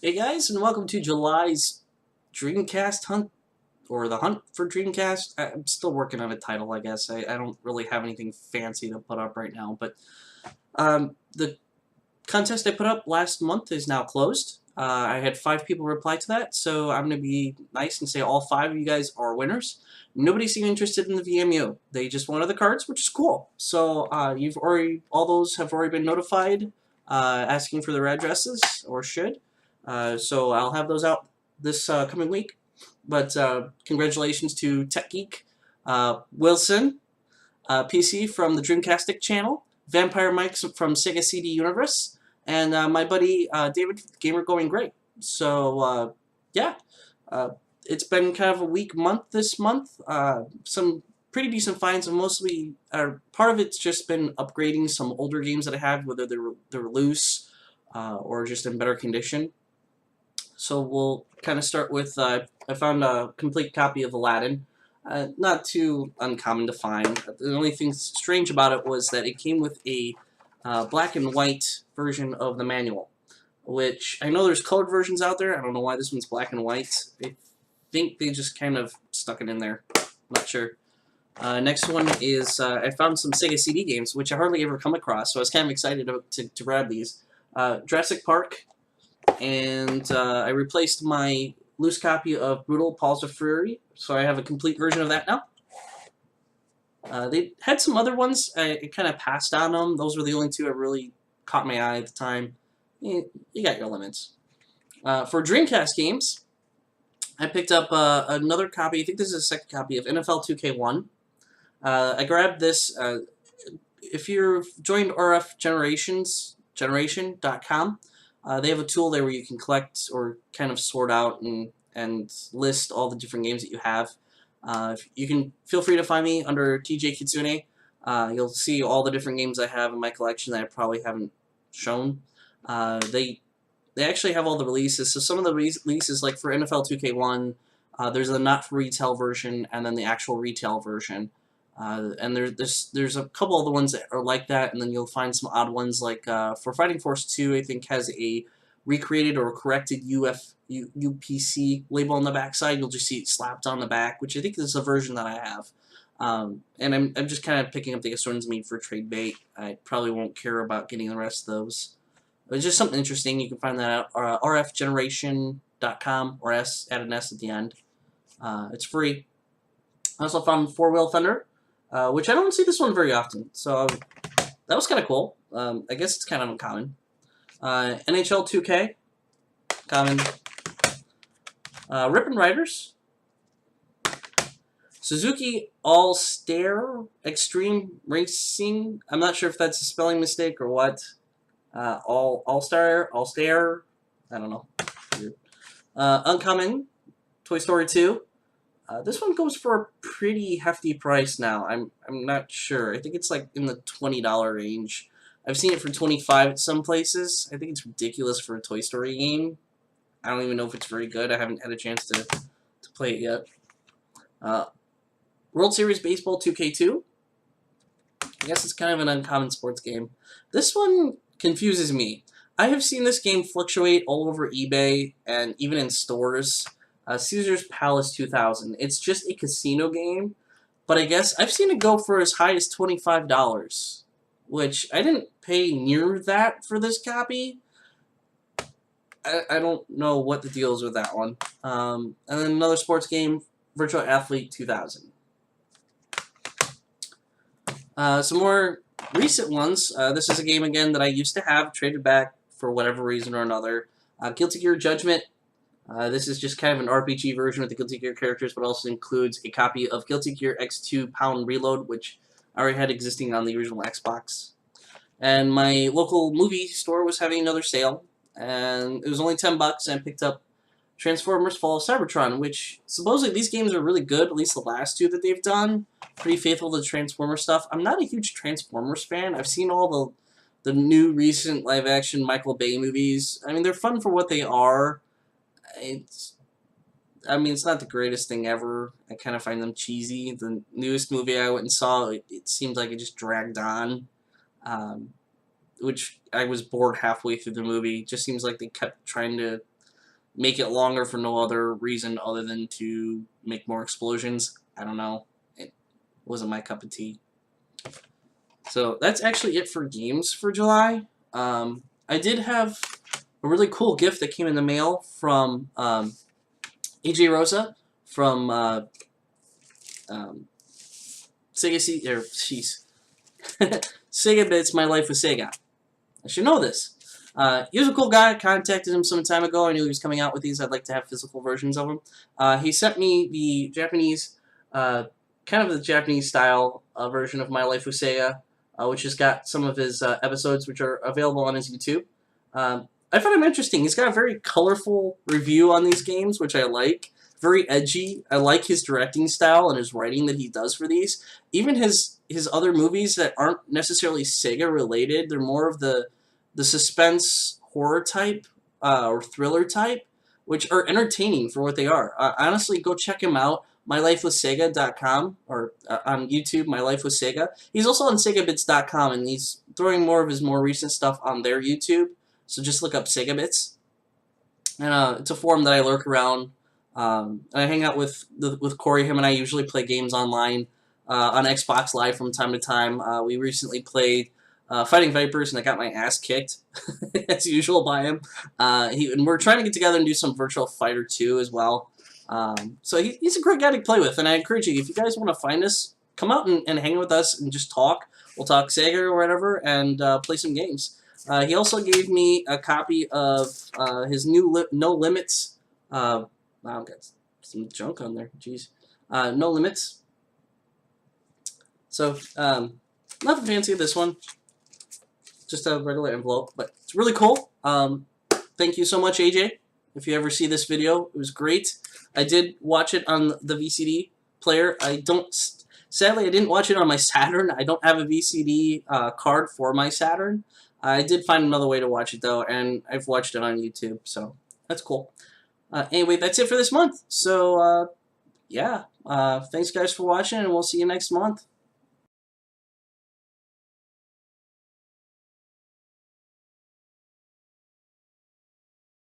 Hey guys, and welcome to July's Dreamcast hunt, or the hunt for Dreamcast. I'm still working on a title, I guess. I don't really have anything fancy to put up right now, but the contest I put up last month is now closed. I had 5 people reply to that, so I'm going to be nice and say all 5 of you guys are winners. Nobody seemed interested in the VMU. They just wanted the cards, which is cool. So all those have already been notified, asking for their addresses, or should. So I'll have those out this coming week. But congratulations to Tech Geek, Wilson, PC from the Dreamcastic channel, Vampire Mike from Sega CD Universe, and my buddy David, Gamer Going Great. So yeah, it's been kind of a weak month this month. Some pretty decent finds, and mostly part of it's just been upgrading some older games that I have, whether they're loose or just in better condition. So we'll kind of start with, I found a complete copy of Aladdin. Not too uncommon to find. The only thing strange about it was that it came with a black and white version of the manual, which I know there's colored versions out there. I don't know why this one's black and white. I think they just kind of stuck it in there. Not sure. Next one is I found some Sega CD games, which I hardly ever come across, so I was kind of excited to grab these. Jurassic Park, and I replaced my loose copy of Brutal Paws of Fury, so I have a complete version of that now. They had some other ones. I kind of passed on them. Those were the only 2 that really caught my eye at the time. You got your limits. For Dreamcast games, I picked up another copy. I think this is a second copy of NFL 2K1. I grabbed this. If you've joined rfgeneration.com, they have a tool there where you can collect or kind of sort out and list all the different games that you have. You can feel free to find me under TJ Kitsune. You'll see all the different games I have in my collection that I probably haven't shown. They actually have all the releases. So some of the releases, like for NFL 2K1, there's a not for retail version and then the actual retail version. And there's a couple of the ones that are like that, and then you'll find some odd ones like for Fighting Force 2, I think has a recreated or corrected UPC label on the backside. You'll just see it slapped on the back, which I think is a version that I have. And I'm just kind of picking up the ones made for trade bait. I probably won't care about getting the rest of those. It's just something interesting. You can find that at rfgeneration.com, or S, add an S at the end. It's free. I also found Four Wheel Thunder, which I don't see this one very often, so that was kind of cool. I guess it's kind of uncommon. NHL 2K, common. Rippin' Riders, Suzuki All-Star Extreme Racing. I'm not sure if that's a spelling mistake or what. All-Star, I don't know. Uncommon, Toy Story 2. This one goes for a pretty hefty price now. I'm not sure. I think it's like in the $20 range. I've seen it for $25 at some places. I think it's ridiculous for a Toy Story game. I don't even know if it's very good. I haven't had a chance to play it yet. World Series Baseball 2K2. I guess it's kind of an uncommon sports game. This one confuses me. I have seen this game fluctuate all over eBay and even in stores. Caesar's Palace 2000. It's just a casino game, but I guess I've seen it go for as high as $25, which I didn't pay near that for this copy. I don't know what the deal is with that one. And then another sports game, Virtual Athlete 2000. Some more recent ones. This is a game, again, that I used to have, traded back for whatever reason or another. Guilty Gear Judgment. This is just kind of an RPG version with the Guilty Gear characters, but also includes a copy of Guilty Gear X2 Pound Reload, which I already had existing on the original Xbox. And my local movie store was having another sale, and it was only $10, and I picked up Transformers Fall of Cybertron, which supposedly these games are really good, at least the last 2 that they've done. Pretty faithful to Transformers stuff. I'm not a huge Transformers fan. I've seen all the new recent live-action Michael Bay movies. I mean, they're fun for what they are. It's not the greatest thing ever. I kind of find them cheesy. The newest movie I went and saw, it seems like it just dragged on, which I was bored halfway through the movie. It just seems like they kept trying to make it longer for no other reason other than to make more explosions. I don't know. It wasn't my cup of tea. So that's actually it for games for July. I did have a really cool gift that came in the mail from AJ Rosa from Sega Bits, My Life with Sega. I should know this. He was a cool guy. I contacted him some time ago. I knew he was coming out with these. I'd like to have physical versions of them. He sent me the Japanese, kind of the Japanese style version of My Life with Sega, which has got some of his episodes which are available on his YouTube. I found him interesting. He's got a very colorful review on these games, which I like. Very edgy. I like his directing style and his writing that he does for these. Even his other movies that aren't necessarily Sega related, they're more of the suspense horror type or thriller type, which are entertaining for what they are. Honestly, go check him out. MyLifeWithSega.com or on YouTube, My Life with Sega. He's also on SegaBits.com, and he's throwing more of his more recent stuff on their YouTube. So just look up Sega Bits. And it's a forum that I lurk around. And I hang out with Corey. Him and I usually play games online on Xbox Live from time to time. We recently played Fighting Vipers, and I got my ass kicked, as usual, by him. And we're trying to get together and do some Virtual Fighter 2 as well. So he's a great guy to play with, and I encourage you, if you guys want to find us, come out and hang with us and just talk. We'll talk Sega or whatever, and play some games. He also gave me a copy of his new No Limits. Wow, I've got some junk on there. Jeez. No Limits. So, nothing fancy with this one. Just a regular envelope, but it's really cool. Thank you so much, AJ. If you ever see this video, it was great. I did watch it on the VCD player. Sadly, I didn't watch it on my Saturn. I don't have a VCD card for my Saturn. I did find another way to watch it, though, and I've watched it on YouTube, so that's cool. Anyway, that's it for this month. So, yeah. Thanks, guys, for watching, and we'll see you next month.